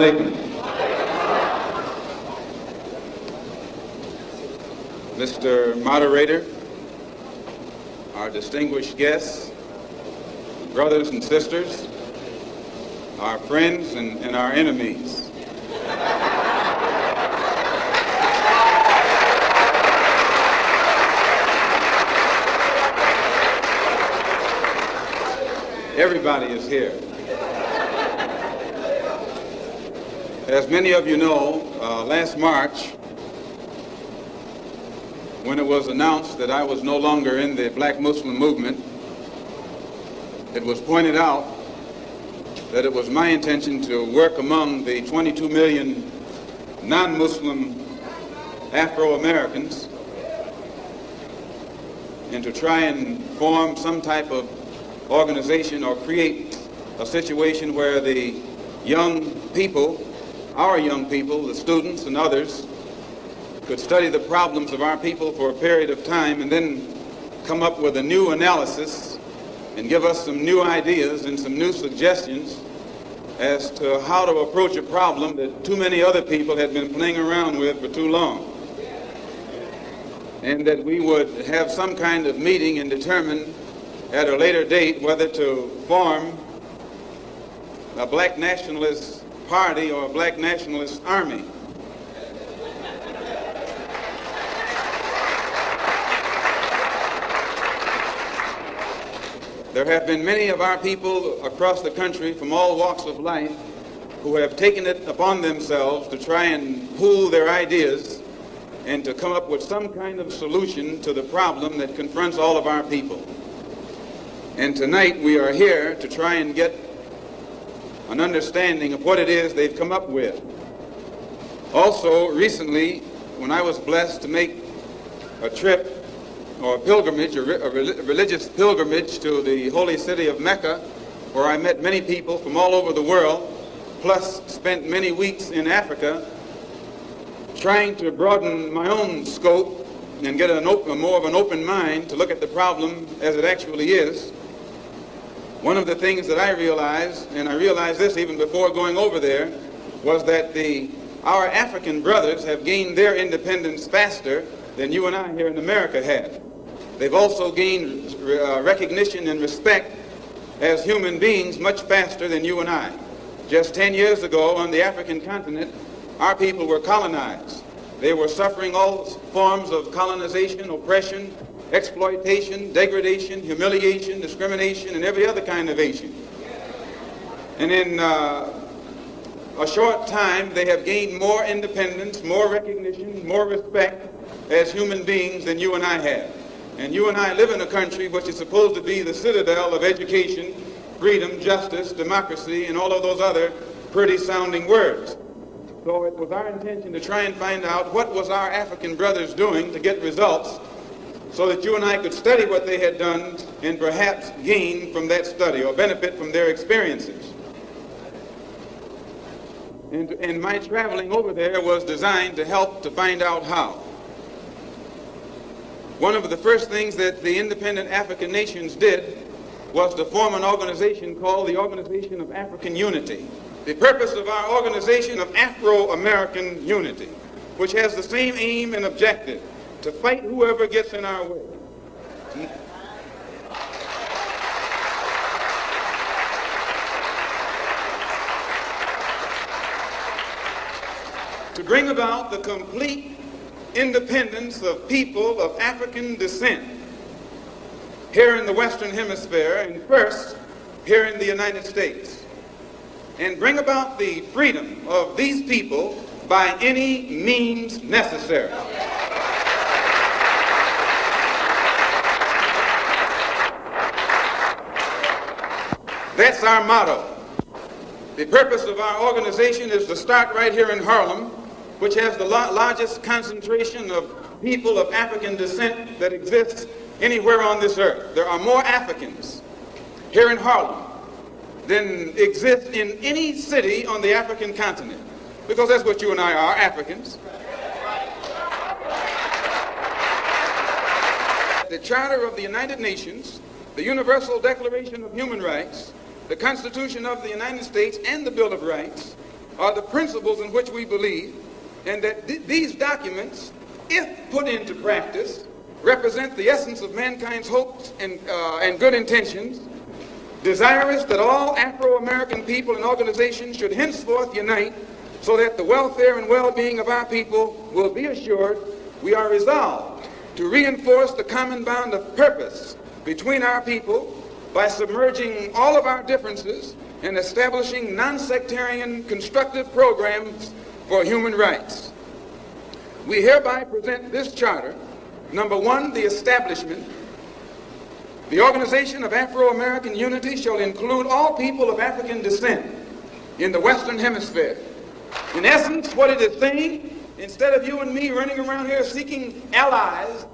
alaikum. Mr. Moderator, our distinguished guests, brothers and sisters, our friends and our enemies. Everybody is here. As many of you know, last March, when it was announced that I was no longer in the Black Muslim movement, it was pointed out that it was my intention to work among the 22 million non-Muslim Afro-Americans and to try and form some type of organization or create a situation where the young people, our young people, the students and others, could study the problems of our people for a period of time and then come up with a new analysis and give us some new ideas and some new suggestions as to how to approach a problem that too many other people had been playing around with for too long. And that we would have some kind of meeting and determine at a later date whether to form a black nationalist party or a black nationalist army. There have been many of our people across the country from all walks of life who have taken it upon themselves to try and pool their ideas and to come up with some kind of solution to the problem that confronts all of our people. And tonight we are here to try and get an understanding of what it is they've come up with. Also, recently, when I was blessed to make a trip or a pilgrimage, a religious pilgrimage to the holy city of Mecca, where I met many people from all over the world, plus spent many weeks in Africa, trying to broaden my own scope and get more of an open mind to look at the problem as it actually is. One of the things that I realized, and I realized this even before going over there, was that our African brothers have gained their independence faster than you and I here in America have. They've also gained recognition and respect as human beings much faster than you and I. Just 10 years ago on the African continent, our people were colonized. They were suffering all forms of colonization, oppression, exploitation, degradation, humiliation, discrimination, and every other kind of Asian. And in a short time, they have gained more independence, more recognition, more respect as human beings than you and I have. And you and I live in a country which is supposed to be the citadel of education, freedom, justice, democracy, and all of those other pretty sounding words. So it was our intention to try and find out what was our African brothers doing to get results so that you and I could study what they had done and perhaps gain from that study or benefit from their experiences. And my traveling over there was designed to help to find out how. One of the first things that the independent African nations did was to form an organization called the Organization of African Unity. The purpose of our Organization of Afro-American Unity, which has the same aim and objective, to fight whoever gets in our way. To bring about the complete independence of people of African descent here in the Western Hemisphere, and first here in the United States, and bring about the freedom of these people by any means necessary. That's our motto. The purpose of our organization is to start right here in Harlem, which has the largest concentration of people of African descent that exists anywhere on this earth. There are more Africans here in Harlem than exist in any city on the African continent, because that's what you and I are, Africans. The Charter of the United Nations, the Universal Declaration of Human Rights, the Constitution of the United States, and the Bill of Rights are the principles in which we believe, and that these documents, if put into practice, represent the essence of mankind's hopes and good intentions, desirous that all Afro-American people and organizations should henceforth unite so that the welfare and well-being of our people will be assured. We are resolved to reinforce the common bond of purpose between our people by submerging all of our differences and establishing non-sectarian constructive programs for human rights. We hereby present this charter. Number one, the establishment. The organization of Afro-American unity shall include all people of African descent in the Western Hemisphere. In essence, what it is saying, instead of you and me running around here seeking allies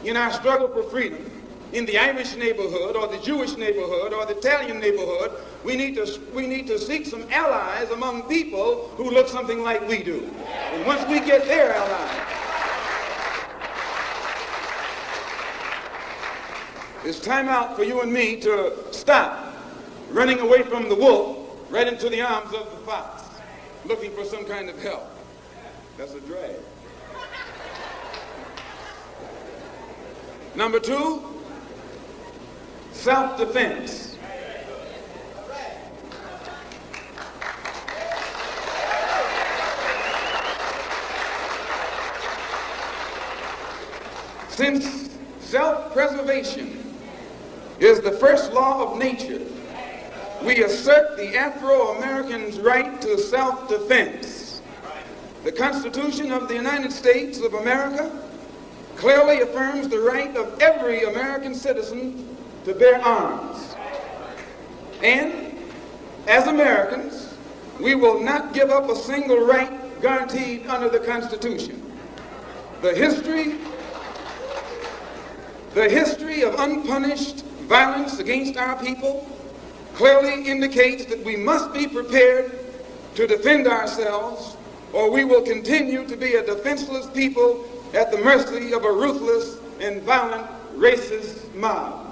in our struggle for freedom, in the Irish neighborhood or the Jewish neighborhood or the Italian neighborhood, we need to seek some allies among people who look something like we do. And once we get their allies, it's time out for you and me to stop running away from the wolf right into the arms of the fox, looking for some kind of help. That's a drag. Number two, self-defense. Since self-preservation is the first law of nature, we assert the Afro-Americans' right to self-defense. The Constitution of the United States of America clearly affirms the right of every American citizen to bear arms. And as Americans, we will not give up a single right guaranteed under the Constitution. The history of unpunished violence against our people clearly indicates that we must be prepared to defend ourselves, or we will continue to be a defenseless people at the mercy of a ruthless and violent racist mob.